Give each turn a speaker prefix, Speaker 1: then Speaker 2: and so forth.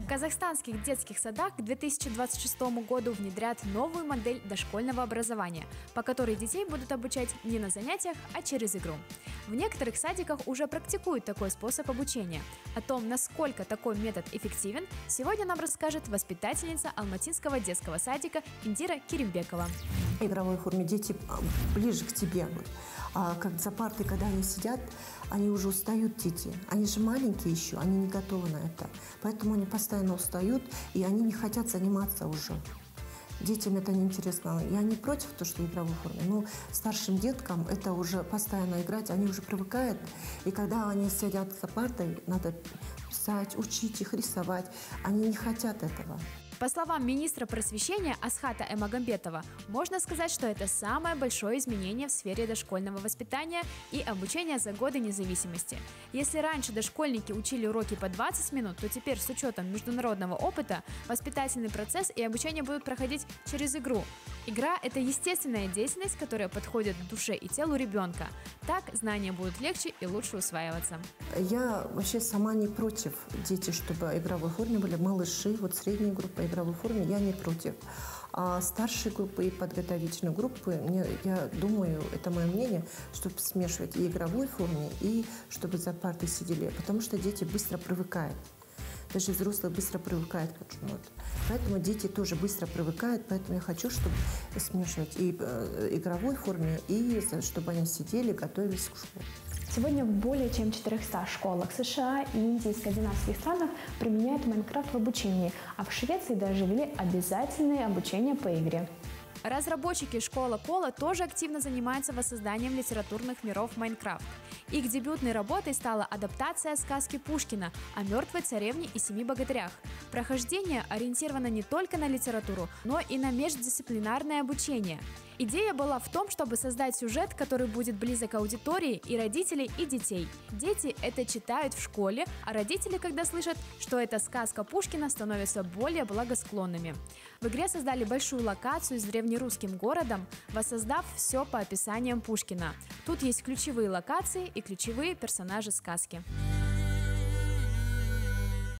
Speaker 1: В казахстанских детских садах к 2026 году внедрят новую модель дошкольного образования, по которой детей будут обучать не на занятиях, а через игру. В некоторых садиках уже практикуют такой способ обучения. О том, насколько такой метод эффективен, сегодня нам расскажет воспитательница Алматинского детского садика Индира Керимбекова.
Speaker 2: В игровой форме дети ближе к тебе. А как за партой, когда они сидят, они уже устают, дети. Они же маленькие еще, они не готовы на это. Поэтому они постоянно устают, и они не хотят заниматься уже. Детям это неинтересно. Я не против того, что в игровой форме, но старшим деткам это уже постоянно играть, они уже привыкают. И когда они сидят за партой, надо писать, учить их, рисовать. Они не хотят этого.
Speaker 1: По словам министра просвещения Асхата Эмагамбетова, можно сказать, что это самое большое изменение в сфере дошкольного воспитания и обучения за годы независимости. Если раньше дошкольники учили уроки по 20 минут, то теперь с учетом международного опыта воспитательный процесс и обучение будут проходить через игру. Игра – это естественная деятельность, которая подходит душе и телу ребенка. Так знания будут легче и лучше усваиваться.
Speaker 2: Я вообще сама не против, дети, чтобы в игровой форме были малыши, вот средняя группа игровой форме, я не против. А старшие группы и подготовительные группы, я думаю, это мое мнение, чтобы смешивать и игровой форме, и чтобы за партой сидели, потому что дети быстро привыкают. Даже взрослые быстро привыкают к этому. Поэтому дети тоже быстро привыкают, поэтому я хочу, чтобы смешивать и игровой форме, и чтобы они сидели, готовились к школе.
Speaker 3: Сегодня в более чем 400 школах США, Индии и скандинавских странах применяют Майнкрафт в обучении, а в Швеции даже ввели обязательное обучение по игре.
Speaker 1: Разработчики школы Кола тоже активно занимаются воссозданием литературных миров Майнкрафт. Их дебютной работой стала адаптация сказки Пушкина о мертвой царевне и 7 богатырях. Прохождение ориентировано не только на литературу, но и на междисциплинарное обучение. Идея была в том, чтобы создать сюжет, который будет близок аудитории и родителей, и детей. Дети это читают в школе, а родители, когда слышат, что это сказка Пушкина, становятся более благосклонными. В игре создали большую локацию с древнерусским городом, воссоздав все по описаниям Пушкина. Тут есть ключевые локации и ключевые персонажи сказки.